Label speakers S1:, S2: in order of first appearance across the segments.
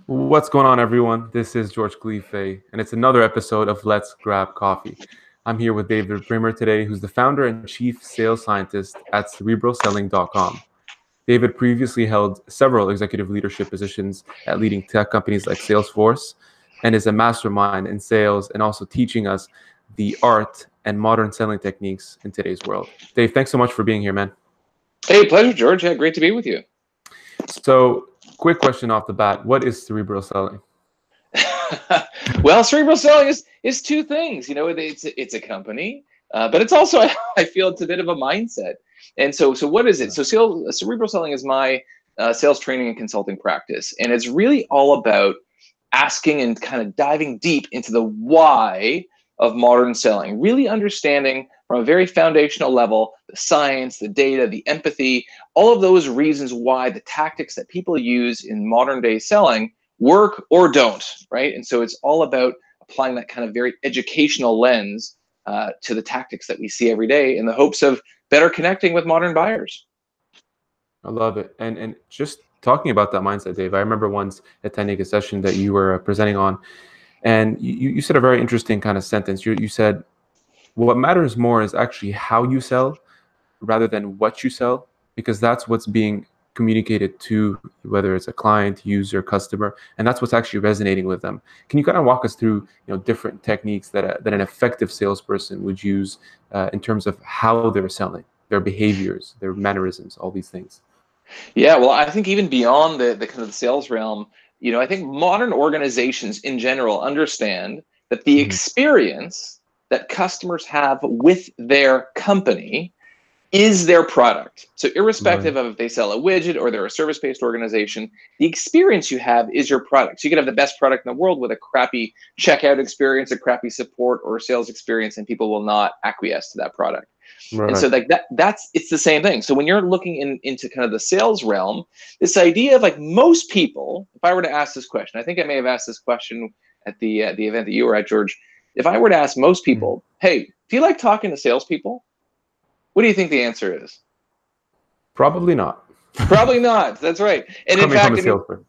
S1: What's going on, everyone? This is George Khalife, and it's another episode of Let's Grab Coffee. I'm here with David Priemer today, who's the founder and chief sales scientist at cerebralselling.com. David previously held several executive leadership positions at leading tech companies like Salesforce, and is a mastermind in sales and also teaching us the art and modern selling techniques in today's world. Dave, thanks so much for being here, man.
S2: Hey, pleasure, George. Yeah, great to be with you.
S1: So, quick question off the bat: what is cerebral selling?
S2: Well, cerebral selling is two things. You know, it's a company, but it's also I feel it's a bit of a mindset. And so what is it? So cerebral selling is my sales training and consulting practice, and it's really all about asking and kind of diving deep into the why of modern selling, really understanding from a very foundational level the science, the data, the empathy, all of those reasons why the tactics that people use in modern day selling work or don't, right? And so it's all about applying that kind of very educational lens to the tactics that we see every day in the hopes of better connecting with modern buyers.
S1: I love it. And just talking about that mindset, Dave, I remember once attending a session that you were presenting on, and you said a very interesting kind of sentence. You said, what matters more is actually how you sell rather than what you sell, because that's what's being communicated to, whether it's a client, user, customer, and that's what's actually resonating with them. Can you kind of walk us through, different techniques that an effective salesperson would use in terms of how they're selling, their behaviors, their mannerisms, all these things?
S2: Yeah, well, I think even beyond the kind of the sales realm, I think modern organizations in general understand that the experience that customers have with their company is their product. So irrespective of if they sell a widget or they're a service-based organization, the experience you have is your product. So you could have the best product in the world with a crappy checkout experience, a crappy support or sales experience, and people will not acquiesce to that product.
S1: Right.
S2: And so like it's the same thing. So when you're looking into kind of the sales realm, this idea of like most people, if I were to ask this question, I think I may have asked this question at the event that you were at, George. If I were to ask most people, hey, do you like talking to salespeople? What do you think the answer is?
S1: Probably not.
S2: Probably not. That's right. And in
S1: Coming
S2: fact,
S1: from a salesperson.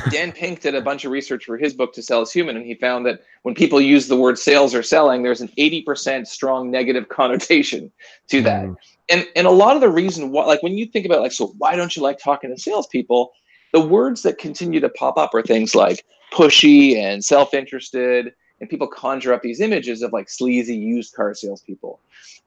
S2: Dan Pink did a bunch of research for his book To Sell Is Human, and he found that when people use the word sales or selling, there's an 80% strong negative connotation to that. And a lot of the reason why, like when you think about so why don't you like talking to salespeople? The words that continue to pop up are things like pushy and self-interested, and people conjure up these images of like sleazy used car salespeople.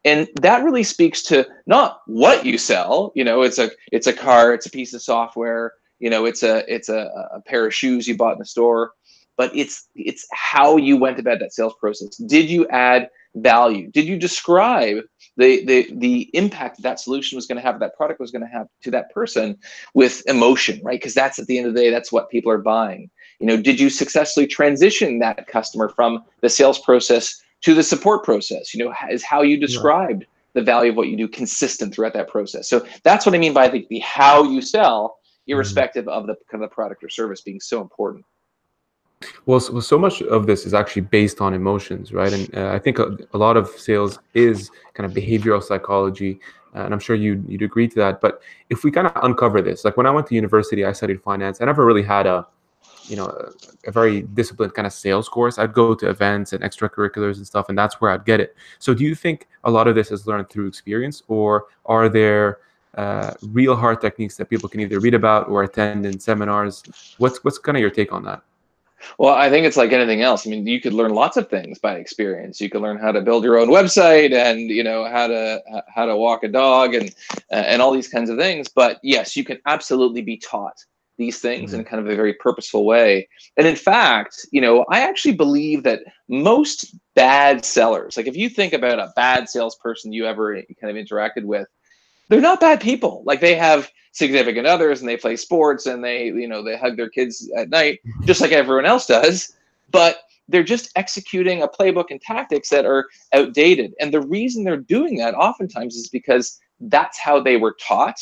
S2: And that really speaks to not what you sell. It's a car, it's a piece of software, it's a pair of shoes you bought in the store, but it's how you went about that sales process. Did you add value? Did you describe the impact that solution was going to have, that product was going to have to that person with emotion, right? Because that's at the end of the day, that's what people are buying. Did you successfully transition that customer from the sales process to the support process? Is how you described the value of what you do consistent throughout that process. So that's what I mean by the how you sell, irrespective of the kind of the product or service being so important.
S1: Well, so much of this is actually based on emotions, right? And I think a lot of sales is kind of behavioral psychology, and I'm sure you'd agree to that. But if we kind of uncover this, like when I went to university, I studied finance. I never really had a very disciplined kind of sales course. I'd go to events and extracurriculars and stuff, and that's where I'd get it. So do you think a lot of this is learned through experience, or are there real hard techniques that people can either read about or attend in seminars? What's kind of your take on that?
S2: Well, I think it's like anything else. I mean, you could learn lots of things by experience. You could learn how to build your own website, and how to walk a dog, and all these kinds of things. But yes, you can absolutely be taught these things in kind of a very purposeful way. And in fact, I actually believe that most bad sellers, like if you think about a bad salesperson you ever kind of interacted with, they're not bad people. Like they have significant others and they play sports and they hug their kids at night, just like everyone else does. But they're just executing a playbook and tactics that are outdated. And the reason they're doing that oftentimes is because that's how they were taught,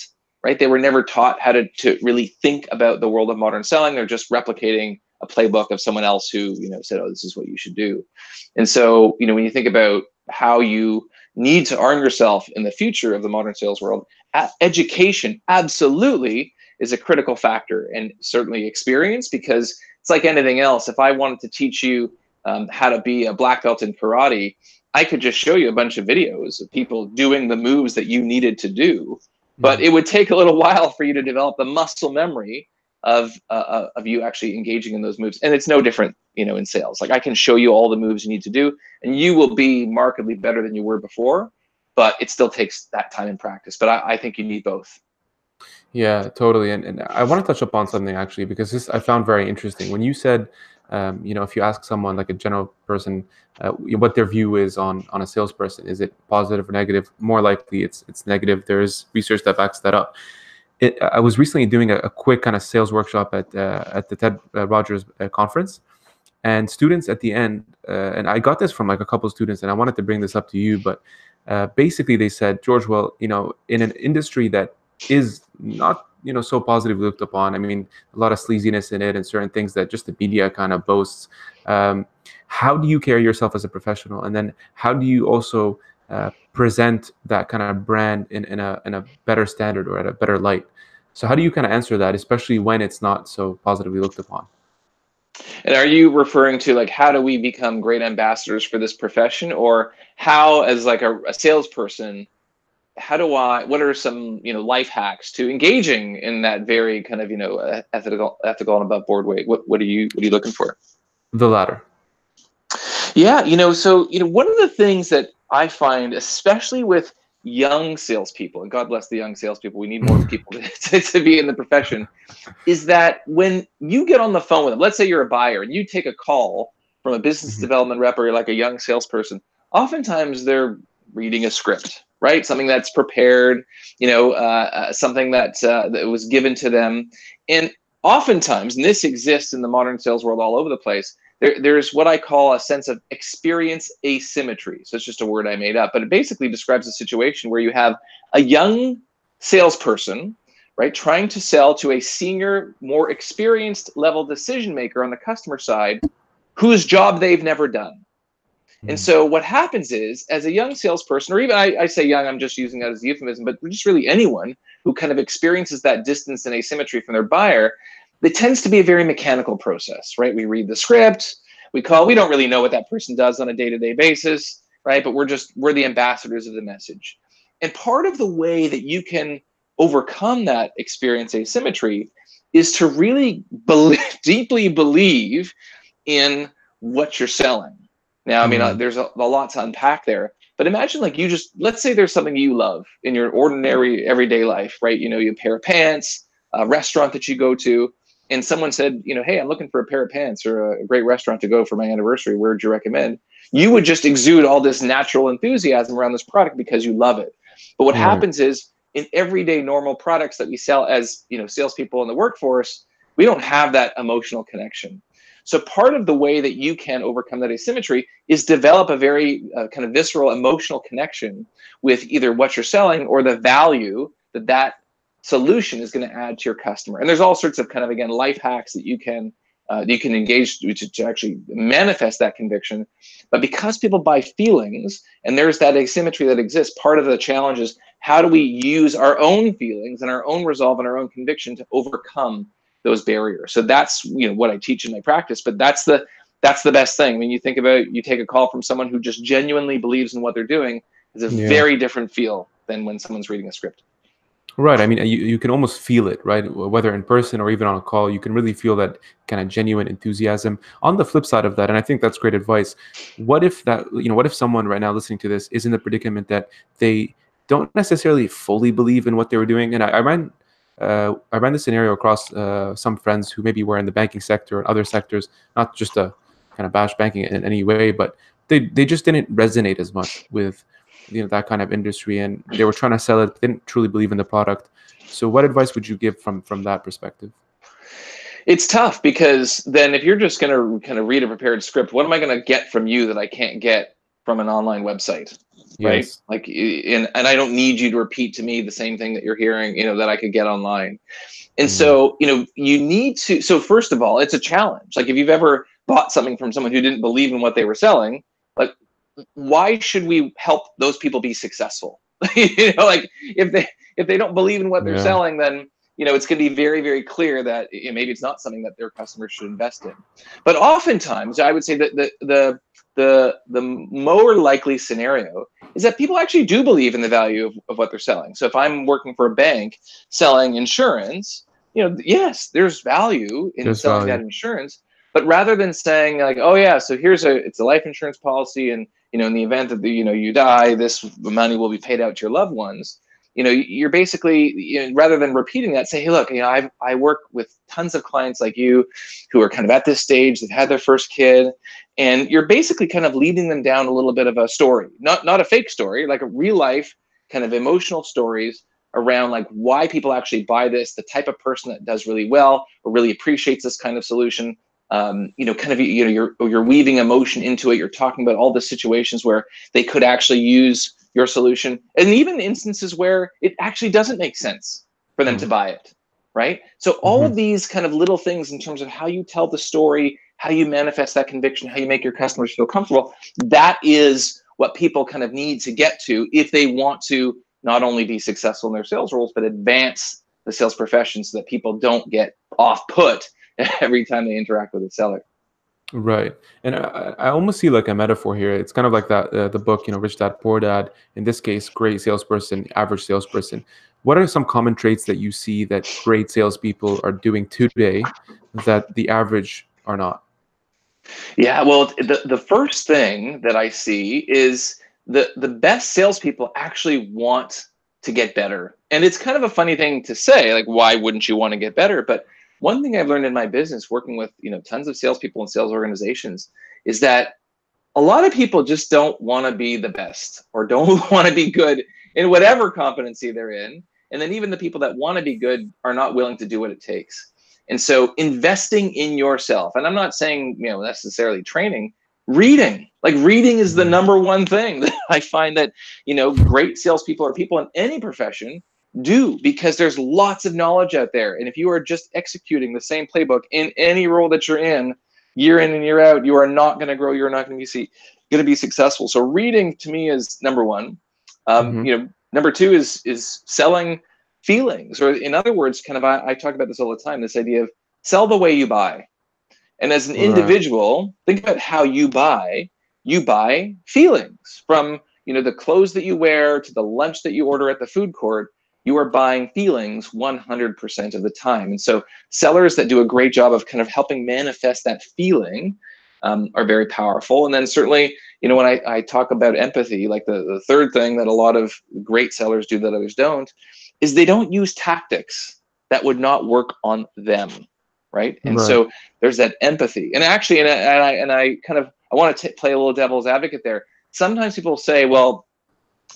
S2: right? They were never taught how to really think about the world of modern selling. They're just replicating a playbook of someone else who, said, oh, this is what you should do. And so, when you think about how you need to arm yourself in the future of the modern sales world, education absolutely is a critical factor, and certainly experience, because it's like anything else. If I wanted to teach you how to be a black belt in karate, I could just show you a bunch of videos of people doing the moves that you needed to do, but it would take a little while for you to develop the muscle memory of you actually engaging in those moves. And it's no different, in sales. Like, I can show you all the moves you need to do, and you will be markedly better than you were before, but it still takes that time and practice. But I think you need both.
S1: Yeah, totally. And I want to touch upon something actually, because this I found very interesting. When you said, if you ask someone like a general person, what their view is on a salesperson, is it positive or negative? More likely, it's negative. There's research that backs that up. I was recently doing a quick kind of sales workshop at the Ted Rogers conference, and students at the end, and I got this from like a couple of students, and I wanted to bring this up to you, but basically they said, George, well, in an industry that is not so positively looked upon, I mean, a lot of sleaziness in it and certain things that just the media kind of boasts. How do you carry yourself as a professional, and then how do you also present that kind of brand in a better standard or at a better light? So how do you kind of answer that, especially when it's not so positively looked upon?
S2: And are you referring to, like, how do we become great ambassadors for this profession, or how, as like a salesperson, what are some, life hacks to engaging in that very kind of, ethical and above board way? What are you looking for?
S1: The latter.
S2: Yeah, so, one of the things that I find, especially with young salespeople, and God bless the young salespeople, we need more people to be in the profession, is that when you get on the phone with them, let's say you're a buyer and you take a call from a business development rep, or you're like a young salesperson, oftentimes they're reading a script, right? Something that's prepared, something that was given to them. And oftentimes, and this exists in the modern sales world all over the place, there's what I call a sense of experience asymmetry. So it's just a word I made up, but it basically describes a situation where you have a young salesperson, right, trying to sell to a senior, more experienced level decision maker on the customer side, whose job they've never done. And so what happens is, as a young salesperson, or even I say young, I'm just using that as a euphemism, but just really anyone who kind of experiences that distance and asymmetry from their buyer, it tends to be a very mechanical process, right? We read the script, we don't really know what that person does on a day-to-day basis, right? But we're the ambassadors of the message. And part of the way that you can overcome that experience asymmetry is to really deeply believe in what you're selling. Now, I mean, there's a lot to unpack there, but imagine, like, let's say there's something you love in your ordinary everyday life, right? You have a pair of pants, a restaurant that you go to, and someone said, hey, I'm looking for a pair of pants or a great restaurant to go for my anniversary. Where would you recommend? You would just exude all this natural enthusiasm around this product because you love it. But what happens is, in everyday normal products that we sell as, salespeople in the workforce, we don't have that emotional connection. So part of the way that you can overcome that asymmetry is develop a very kind of visceral emotional connection with either what you're selling or the value that solution is going to add to your customer. And there's all sorts of kind of, again, life hacks that you can engage to actually manifest that conviction. But because people buy feelings, and there's that asymmetry that exists, part of the challenge is, how do we use our own feelings and our own resolve and our own conviction to overcome those barriers? So that's what I teach in my practice. But that's the best thing. I mean, you think about, you take a call from someone who just genuinely believes in what they're doing, it's a very different feel than when someone's reading a script.
S1: Right. I mean, you can almost feel it, right? Whether in person or even on a call, you can really feel that kind of genuine enthusiasm. On the flip side of that, and I think that's great advice, what if someone right now listening to this is in the predicament that they don't necessarily fully believe in what they were doing? And I ran this scenario across some friends who maybe were in the banking sector and other sectors, not just to kind of bash banking in any way, but they just didn't resonate as much with that kind of industry, and they were trying to sell it, didn't truly believe in the product. So what advice would you give from that perspective?
S2: It's tough, because then if you're just going to kind of read a prepared script, what am I going to get from you that I can't get from an online website? Right?
S1: Yes.
S2: Like, and I don't need you to repeat to me the same thing that you're hearing, that I could get online. And so, you need to, so first of all, it's a challenge. Like, if you've ever bought something from someone who didn't believe in what they were selling, like, why should we help those people be successful? Like, if they don't believe in what they're selling, then it's going to be very, very clear that maybe it's not something that their customers should invest in. But oftentimes, I would say that the more likely scenario is that people actually do believe in the value of what they're selling. So if I'm working for a bank selling insurance, yes, there's value in selling that insurance. But rather than saying like, oh yeah, so it's a life insurance policy, and in the event that you die, this money will be paid out to your loved ones. You're basically, rather than repeating that, say, hey, look, I work with tons of clients like you who are kind of at this stage, they've had their first kid, and you're basically kind of leading them down a little bit of a story, not a fake story, like a real life kind of emotional stories around like why people actually buy this, the type of person that does really well or really appreciates this kind of solution. You're weaving emotion into it. You're talking about all the situations where they could actually use your solution, and even instances where it actually doesn't make sense for them to buy it, right? So all of these kind of little things in terms of how you tell the story, how you manifest that conviction, how you make your customers feel comfortable, that is what people kind of need to get to if they want to not only be successful in their sales roles, but advance the sales profession so that people don't get off put every time they interact with a seller.
S1: Right. And I almost see like a metaphor here. It's kind of like that, the book, Rich Dad, Poor Dad, in this case, great salesperson, average salesperson. What are some common traits that you see that great salespeople are doing today that the average are not?
S2: Yeah, well, the first thing that I see is the best salespeople actually want to get better. And it's kind of a funny thing to say, like, why wouldn't you want to get better? But one thing I've learned in my business, working with tons of salespeople and sales organizations, is that a lot of people just don't want to be the best or don't want to be good in whatever competency they're in. And then even the people that want to be good are not willing to do what it takes. And so investing in yourself, and I'm not saying necessarily training, reading. Like reading is the number one thing that I find that great salespeople or people in any profession do, because there's lots of knowledge out there. And if you are just executing the same playbook in any role that you're in, year in and year out, you are not going to grow. You're not going to be successful. So reading to me is number one. Number two is selling feelings, or in other words, kind of I talk about this all the time. This idea of sell the way you buy. And as an individual, think about how you buy. You buy feelings, from the clothes that you wear to the lunch that you order at the food court. You are buying feelings 100% of the time. And so sellers that do a great job of kind of helping manifest that feeling are very powerful. And then certainly, when I talk about empathy, like the third thing that a lot of great sellers do that others don't, is they don't use tactics that would not work on them, right? And so there's that empathy. And actually, I want to play a little devil's advocate there. Sometimes people say, well,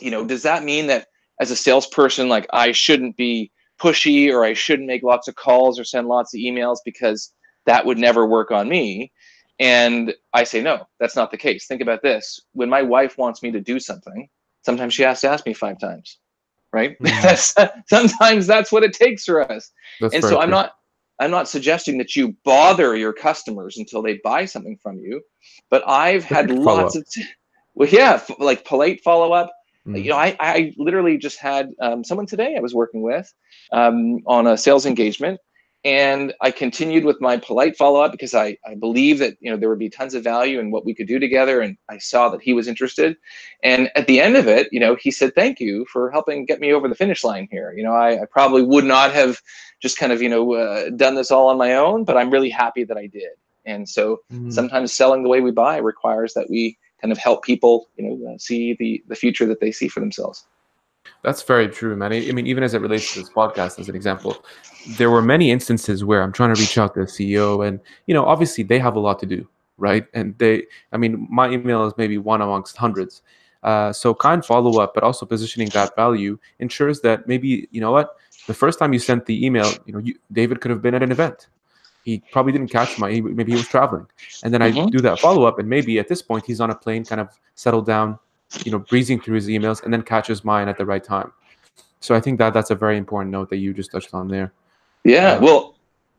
S2: does that mean that as a salesperson, like I shouldn't be pushy, or I shouldn't make lots of calls or send lots of emails because that would never work on me? And I say, no, that's not the case. Think about this. When my wife wants me to do something, sometimes she has to ask me 5 times, right? Sometimes that's what it takes for us. And so I'm not suggesting that you bother your customers until they buy something from you, but I've had lots of, like polite follow-up. I literally just had someone today I was working with on a sales engagement, and I continued with my polite follow-up because I believe that there would be tons of value in what we could do together, and I saw that he was interested. And at the end of it, he said, thank you for helping get me over the finish line here. I probably would not have just kind of done this all on my own, but I'm really happy that I did. And so sometimes selling the way we buy requires that we kind of help people, see the future that they see for themselves.
S1: That's very true, man. I mean, even as it relates to this podcast, as an example, there were many instances where I'm trying to reach out to the CEO, and obviously they have a lot to do, right? And my email is maybe one amongst hundreds. So kind follow up, but also positioning that value ensures that maybe the first time you sent the email, David could have been at an event. He probably didn't catch maybe he was traveling. And then I do that follow-up, and maybe at this point he's on a plane, kind of settled down, breezing through his emails, and then catches mine at the right time. So I think that's a very important note that you just touched on there.
S2: Yeah, well,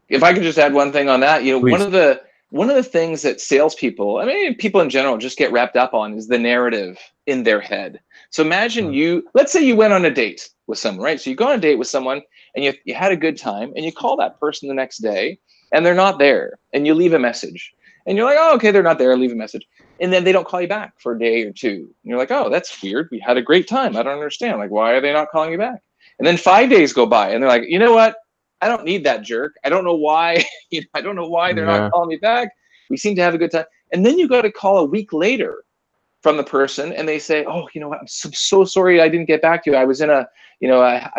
S2: if I could just add one thing on that, one of the things that salespeople, people in general, just get wrapped up on is the narrative in their head. So imagine let's say you went on a date with someone, right? So you go on a date with someone and you had a good time, and you call that person the next day and they're not there, and you leave a message and you're like, oh, okay, they're not there. Leave a message. And then they don't call you back for a day or two. And you're like, oh, that's weird. We had a great time. I don't understand. Like, why are they not calling you back? And then 5 days go by and they're like, you know what? I don't need that jerk. I don't know why. I don't know why they're not
S1: Yeah.
S2: calling me back. We seem to have a good time. And then you got to call a week later from the person, and they say, oh, you know what? I'm so sorry I didn't get back to you. I was in a, I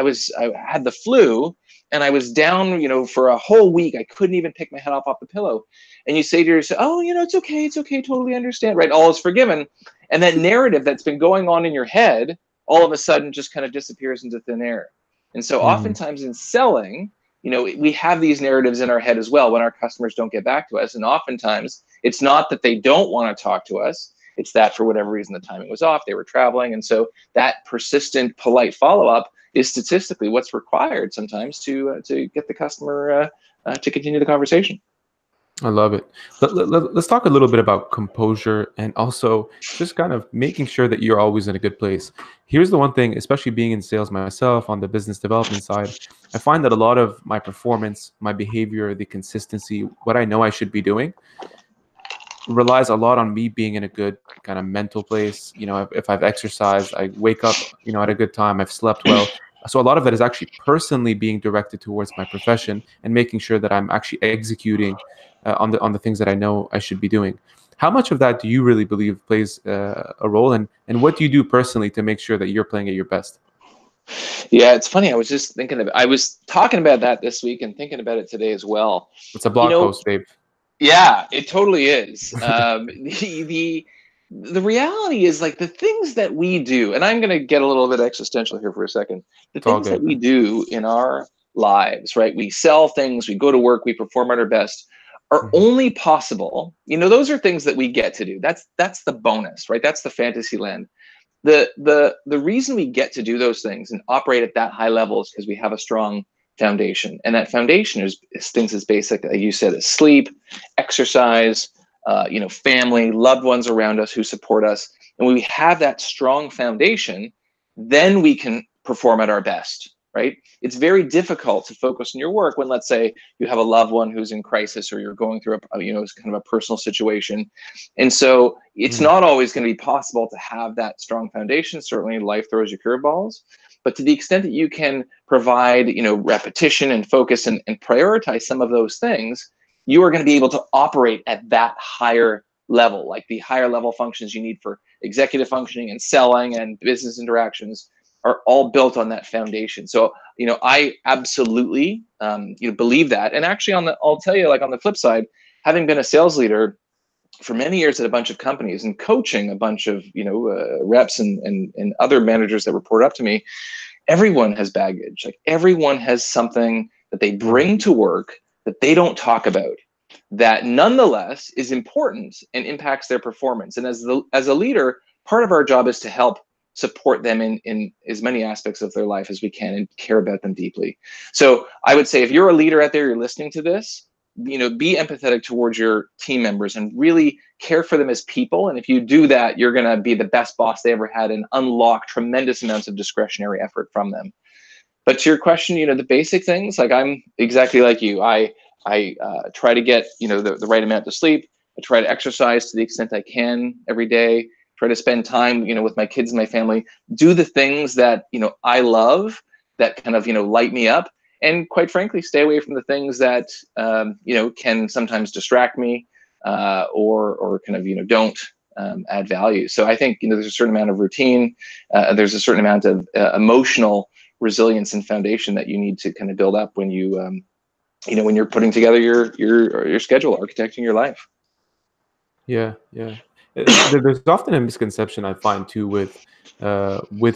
S2: had the flu and I was down, for a whole week. I couldn't even pick my head off the pillow. And you say to yourself, oh, it's okay. It's okay. Totally understand. Right. All is forgiven. And that narrative that's been going on in your head all of a sudden just kind of disappears into thin air. And so oftentimes in selling, we have these narratives in our head as well when our customers don't get back to us. And oftentimes it's not that they don't want to talk to us. It's that for whatever reason, the timing was off, they were traveling. And so that persistent, polite follow-up is statistically what's required sometimes to get the customer to continue the conversation.
S1: I love it. Let's talk a little bit about composure and also just kind of making sure that you're always in a good place. Here's the one thing, especially being in sales myself on the business development side, I find that a lot of my performance, my behavior, the consistency, what I know I should be doing relies a lot on me being in a good kind of mental place. If I've exercised, I wake up, at a good time, I've slept well. So a lot of that is actually personally being directed towards my profession and making sure that I'm actually executing on the things that I know I should be doing. How much of that do you really believe plays a role, and what do you do personally to make sure that you're playing at your best?
S2: Yeah, it's funny. I was talking about that this week and thinking about it today as well.
S1: It's a blog post, Dave.
S2: Yeah, it totally is. The reality is, like, the things that we do, and I'm going to get a little bit existential here for a second. The
S1: It's all
S2: things that
S1: good.
S2: we do in our lives, right? We sell things, we go to work, we perform at our best, are only possible. Those are things that we get to do. That's the bonus, right? That's the fantasy land. The reason we get to do those things and operate at that high level is because we have a strong foundation, and that foundation is things as basic, like you said, as sleep, exercise, family, loved ones around us who support us. And when we have that strong foundation, then we can perform at our best. Right? It's very difficult to focus on your work when, let's say, you have a loved one who's in crisis, or you're going through it's kind of a personal situation. And so it's not always going to be possible to have that strong foundation. Certainly life throws you curveballs, but to the extent that you can provide, repetition and focus and prioritize some of those things, you are going to be able to operate at that higher level, like the higher level functions you need for executive functioning and selling and business interactions are all built on that foundation. So, I absolutely, believe that. And actually I'll tell you, like, on the flip side, having been a sales leader for many years at a bunch of companies and coaching a bunch of, reps and other managers that report up to me, everyone has baggage. Like, everyone has something that they bring to work that they don't talk about, that nonetheless is important and impacts their performance. And as a leader, part of our job is to help support them in as many aspects of their life as we can and care about them deeply. So I would say, if you're a leader out there, you're listening to this, be empathetic towards your team members and really care for them as people. And if you do that, you're going to be the best boss they ever had and unlock tremendous amounts of discretionary effort from them. But to your question, the basic things, like, I'm exactly like you. I try to get, the right amount of sleep. I try to exercise to the extent I can every day. Try to spend time, with my kids and my family. Do the things that, I love, that kind of, light me up. And quite frankly, stay away from the things that, can sometimes distract me or kind of, don't add value. So I think, there's a certain amount of routine. There's a certain amount of emotional resilience and foundation that you need to kind of build up when you, when you're putting together your schedule, architecting your life.
S1: Yeah. There's often a misconception I find too with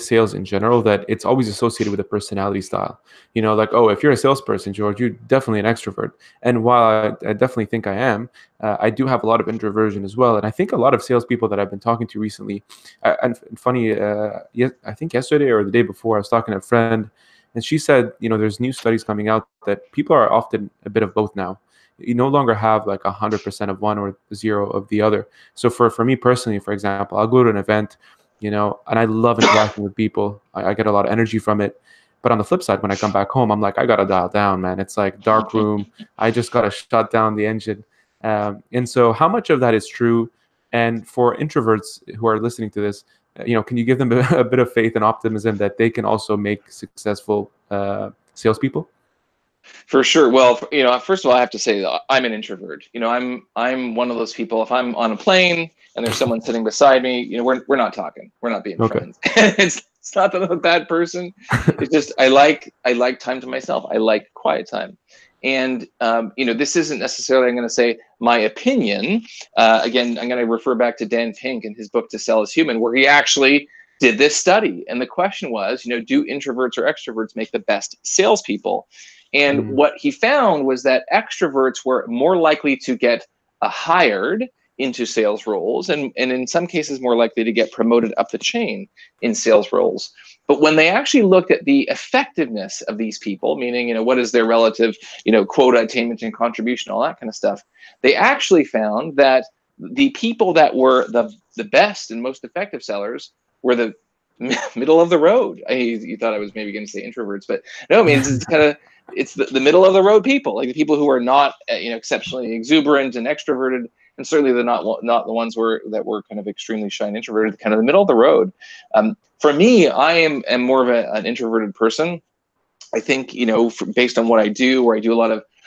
S1: sales in general, that it's always associated with a personality style. Like, oh, if you're a salesperson, George, you're definitely an extrovert. And while I definitely think I am, I do have a lot of introversion as well. And I think a lot of salespeople that I've been talking to recently, and funny, I think yesterday or the day before, I was talking to a friend, and she said, there's new studies coming out that people are often a bit of both now. You no longer have like 100% of one or 0 of the other. So for me personally, for example, I'll go to an event, and I love interacting with people. I get a lot of energy from it. But on the flip side, when I come back home, I'm like, I gotta dial down, man. It's like dark room. I just gotta shut down the engine. And so, how much of that is true? And for introverts who are listening to this, can you give them a bit of faith and optimism that they can also make successful salespeople?
S2: For sure. Well, first of all, I have to say that I'm an introvert. I'm one of those people. If I'm on a plane and there's someone sitting beside me, we're not talking. We're not being
S1: Okay.
S2: friends. It's not that I'm a bad person. It's just I like time to myself. I like quiet time. And this isn't necessarily, I'm going to say, my opinion. Again, I'm going to refer back to Dan Pink and his book To Sell Is Human, where he actually did this study. And the question was, do introverts or extroverts make the best salespeople? And what he found was that extroverts were more likely to get hired into sales roles, and in some cases more likely to get promoted up the chain in sales roles. But when they actually looked at the effectiveness of these people, meaning, what is their relative, quota attainment and contribution, all that kind of stuff, they actually found that the people that were the best and most effective sellers were the middle of the road. You thought I was maybe going to say introverts, but no, I mean, it's the middle of the road people, like the people who are not, exceptionally exuberant and extroverted, and certainly they're not the ones that were kind of extremely shy and introverted, kind of the middle of the road. For me, I am more of an introverted person. I think, based on what I do, where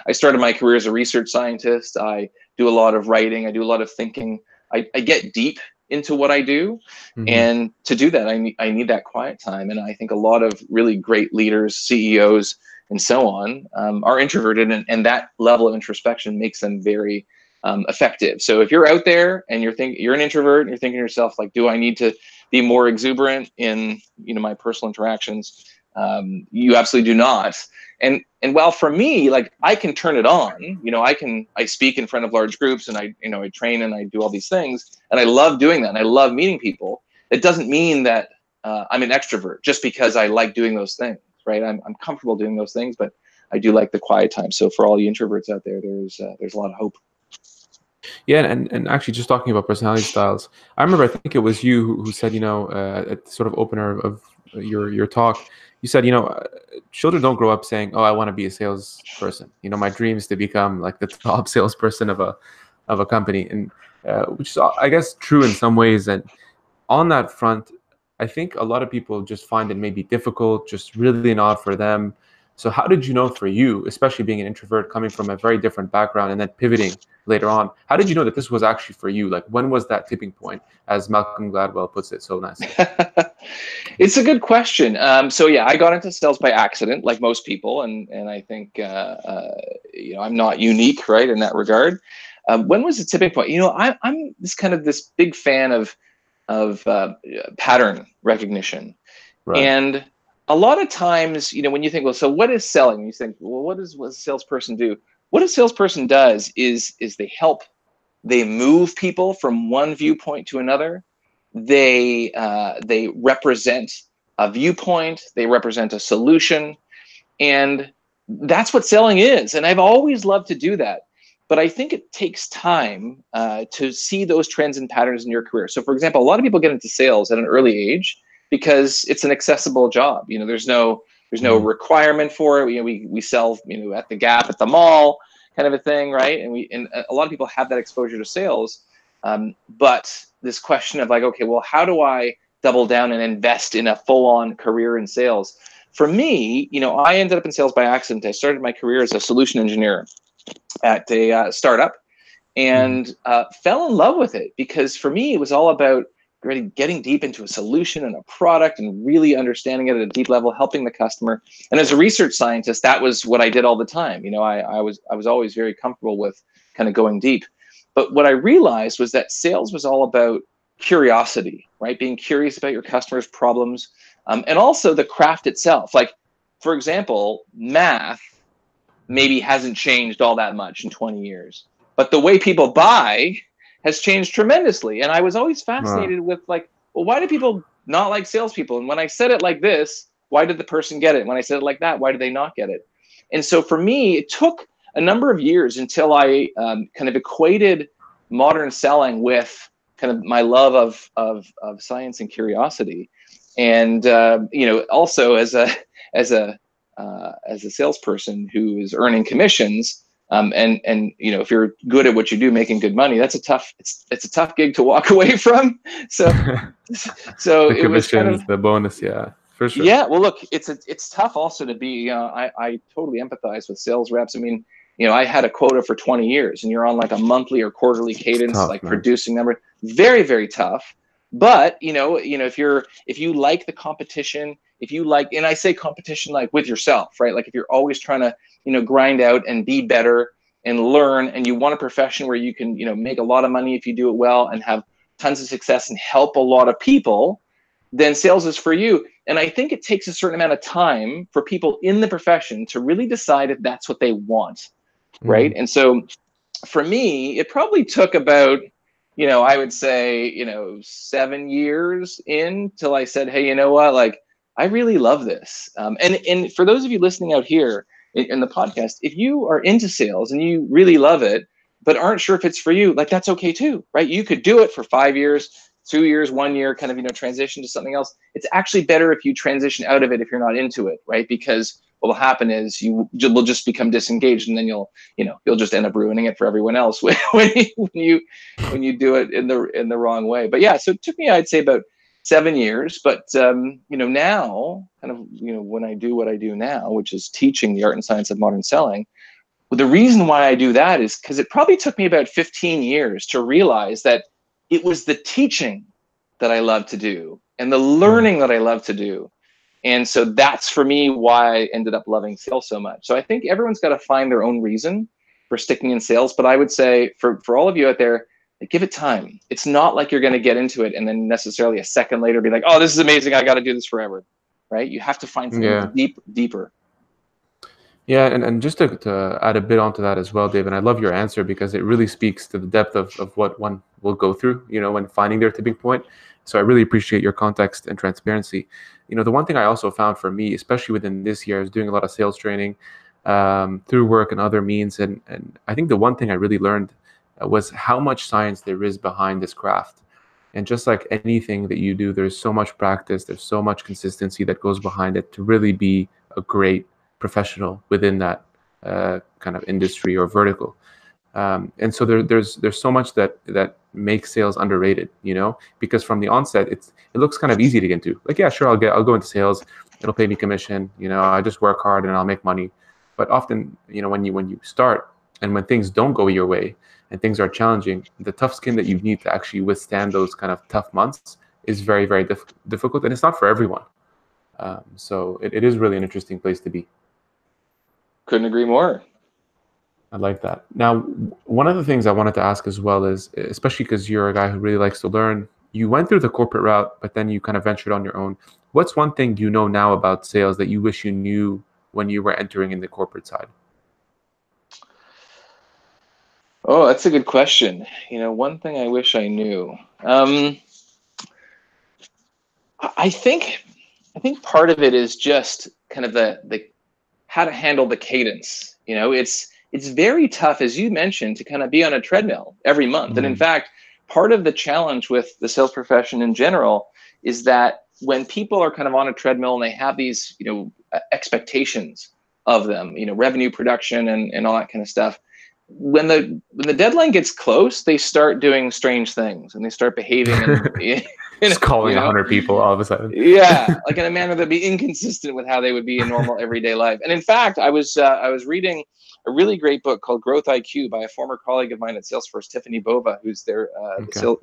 S2: I started my career as a research scientist. I do a lot of writing. I do a lot of thinking. I get deep into what I do. And to do that, I need that quiet time. And I think a lot of really great leaders, CEOs, and so on, are introverted, and that level of introspection makes them very effective. So if you're out there and you're an introvert and you're thinking to yourself, like, do I need to be more exuberant in my personal interactions? You absolutely do not. And while for me, like, I can turn it on, I speak in front of large groups, and I train and I do all these things, and I love doing that, and I love meeting people. It doesn't mean that I'm an extrovert just because I like doing those things, right? I'm comfortable doing those things, but I do like the quiet time. So for all you introverts out there, there's a lot of hope.
S1: Yeah, and actually, just talking about personality styles, I remember, I think it was you who said, at the sort of opener of your talk, you said, children don't grow up saying, "Oh, I want to be a salesperson." My dream is to become like the top salesperson of a company, and which is, I guess, true in some ways. And on that front, I think a lot of people just find it maybe difficult, just really not for them. So how did you know for you, especially being an introvert, coming from a very different background and then pivoting later on, how did you know that this was actually for you? Like, when was that tipping point, as Malcolm Gladwell puts it so nicely?
S2: It's a good question. So yeah, I got into sales by accident, like most people, and I think I'm not unique, right, in that regard. When was the tipping point? I'm this big fan of pattern recognition.
S1: Right.
S2: And a lot of times, when you think, well, so what is selling? You think, well, what does a salesperson do? What a salesperson does is they move people from one viewpoint to another. They represent a viewpoint. They represent a solution, and that's what selling is. And I've always loved to do that. But I think it takes time to see those trends and patterns in your career. So, for example, a lot of people get into sales at an early age because it's an accessible job. There's no requirement for it. We sell at the Gap, at the mall, kind of a thing, right? And a lot of people have that exposure to sales. But this question of like, okay, well, how do I double down and invest in a full-on career in sales? For me, I ended up in sales by accident. I started my career as a solution engineer at a startup, and fell in love with it, because for me, it was all about really getting deep into a solution and a product and really understanding it at a deep level, helping the customer. And as a research scientist, that was what I did all the time. I was always very comfortable with kind of going deep. But what I realized was that sales was all about curiosity, right? Being curious about your customers' problems, and also the craft itself. Like, for example, math maybe hasn't changed all that much in 20 years, but the way people buy has changed tremendously. And I was always fascinated with, like, well, why do people not like salespeople? And when I said it like this, why did the person get it? When I said it like that, why did they not get it? And so for me, it took a number of years until I kind of equated modern selling with kind of my love of science and curiosity. And also as a salesperson who is earning commissions, and if you're good at what you do, making good money, it's a tough gig to walk away from. So
S1: The
S2: it was kind
S1: commissions,
S2: of,
S1: the bonus, yeah, for sure.
S2: yeah. Well, look, it's tough also to be. I totally empathize with sales reps. I mean, I had a quota for 20 years, and you're on like a monthly or quarterly
S1: It's
S2: cadence,
S1: tough,
S2: like
S1: man.
S2: producing number. Very, very tough. But if you like the competition, if you like, and I say competition like with yourself, right? Like if you're always trying to grind out and be better and learn, and you want a profession where you can make a lot of money if you do it well and have tons of success and help a lot of people, then sales is for you. And I think it takes a certain amount of time for people in the profession to really decide if that's what they want, right? And so for me, it probably took about, I would say, 7 years in till I said, hey, you know what? Like, I really love this. And for those of you listening out here in the podcast, if you are into sales and you really love it, but aren't sure if it's for you, like, that's okay too, right? You could do it for 5 years, 2 years, 1 year, kind of, transition to something else. It's actually better if you transition out of it if you're not into it, right? Because what will happen is you will just become disengaged, and then you'll just end up ruining it for everyone else when you do it in the wrong way. But yeah, so it took me, I'd say, about 7 years. But now, kind of, when I do what I do now, which is teaching the art and science of modern selling, well, the reason why I do that is because it probably took me about 15 years to realize that it was the teaching that I love to do and the learning that I love to do. And so that's for me why I ended up loving sales so much. So I think everyone's got to find their own reason for sticking in sales. But I would say for all of you out there, give it time. It's not like you're going to get into it and then necessarily a second later be like, oh, this is amazing, I got to do this forever, right? You have to find something deeper.
S1: Yeah, and just to add a bit onto that as well, Dave, and I love your answer because it really speaks to the depth of what one will go through, when finding their tipping point. So I really appreciate your context and transparency. The one thing I also found for me, especially within this year, I was doing a lot of sales training through work and other means. And I think the one thing I really learned was how much science there is behind this craft. And just like anything that you do, there's so much practice, there's so much consistency that goes behind it to really be a great professional within that kind of industry or vertical. And so there's so much that makes sales underrated, because from the onset it looks kind of easy to get into. Like, yeah, sure, I'll go into sales, it'll pay me commission, I just work hard and I'll make money. But often, when you start and when things don't go your way and things are challenging, the tough skin that you need to actually withstand those kind of tough months is very, very difficult, and it's not for everyone. So it is really an interesting place to be.
S2: Couldn't agree more.
S1: I like that. Now, one of the things I wanted to ask as well is, especially because you're a guy who really likes to learn, you went through the corporate route, but then you kind of ventured on your own. What's one thing you know now about sales that you wish you knew when you were entering in the corporate side?
S2: Oh, that's a good question. One thing I wish I knew. I think part of it is just kind of the how to handle the cadence. It's very tough, as you mentioned, to kind of be on a treadmill every month. And in fact, part of the challenge with the sales profession in general is that when people are kind of on a treadmill and they have these, expectations of them, revenue production and all that kind of stuff, when the deadline gets close, they start doing strange things and they start behaving and
S1: just calling 100 people all of a sudden.
S2: Yeah, like in a manner that'd be inconsistent with how they would be in normal everyday life. And in fact, I was reading a really great book called Growth IQ by a former colleague of mine at Salesforce, Tiffany Bova, who's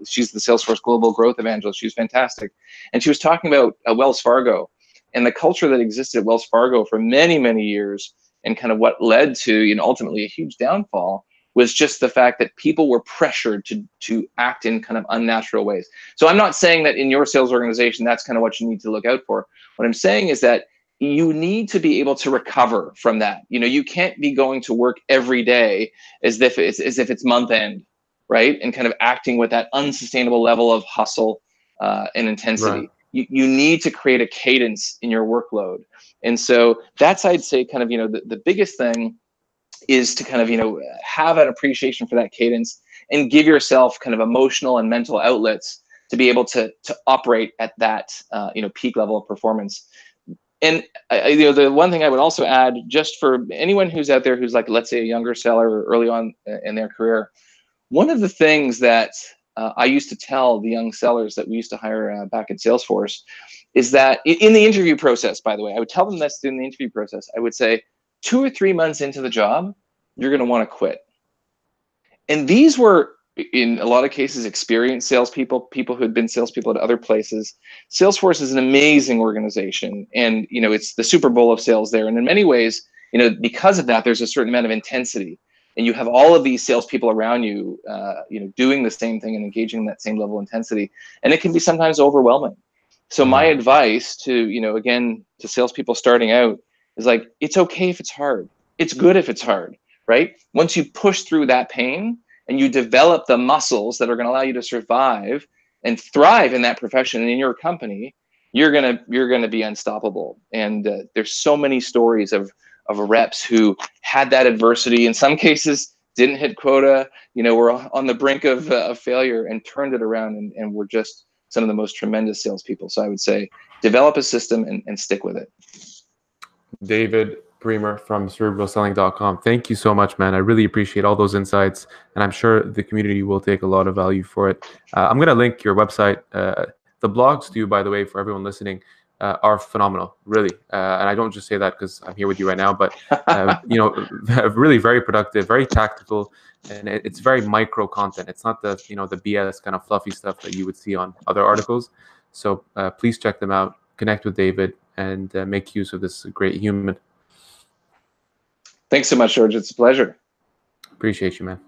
S2: she's the Salesforce Global Growth Evangelist. She's fantastic. And she was talking about Wells Fargo and the culture that existed at Wells Fargo for many, many years, and kind of what led to, ultimately a huge downfall was just the fact that people were pressured to act in kind of unnatural ways. So I'm not saying that in your sales organization, that's kind of what you need to look out for. What I'm saying is that you need to be able to recover from that. You can't be going to work every day as if it's month end, right? And kind of acting with that unsustainable level of hustle and intensity.
S1: Right.
S2: You need to create a cadence in your workload. And so that's, I'd say, kind of, the biggest thing is to kind of, have an appreciation for that cadence and give yourself kind of emotional and mental outlets to be able to operate at that, peak level of performance. And the one thing I would also add, just for anyone who's out there who's like, let's say, a younger seller early on in their career, one of the things that I used to tell the young sellers that we used to hire back at Salesforce is that in the interview process, by the way, I would tell them this in the interview process. I would say 2 or 3 months into the job, you're going to want to quit. And these were, in a lot of cases, experienced salespeople, people who had been salespeople at other places. Salesforce is an amazing organization, and it's the Super Bowl of sales there. And in many ways, because of that, there's a certain amount of intensity, and you have all of these salespeople around you, doing the same thing and engaging in that same level of intensity, and it can be sometimes overwhelming. So my advice to, again, to salespeople starting out is like, it's okay if it's hard. It's good if it's hard, right? Once you push through that pain and you develop the muscles that are going to allow you to survive and thrive in that profession and in your company, you're gonna be unstoppable. And there's so many stories of reps who had that adversity. In some cases, didn't hit quota. Were on the brink of failure and turned it around and were just some of the most tremendous salespeople. So I would say develop a system and stick with it.
S1: David Priemer from cerebralselling.com. Thank you so much, man. I really appreciate all those insights, and I'm sure the community will take a lot of value for it. I'm going to link your website. The blogs too, by the way, for everyone listening, are phenomenal, really. And I don't just say that because I'm here with you right now, but really very productive, very tactical, and it's very micro content. It's not the the BS kind of fluffy stuff that you would see on other articles. So please check them out. Connect with David and make use of this great human.
S2: Thanks so much, George. It's a pleasure.
S1: Appreciate you, man.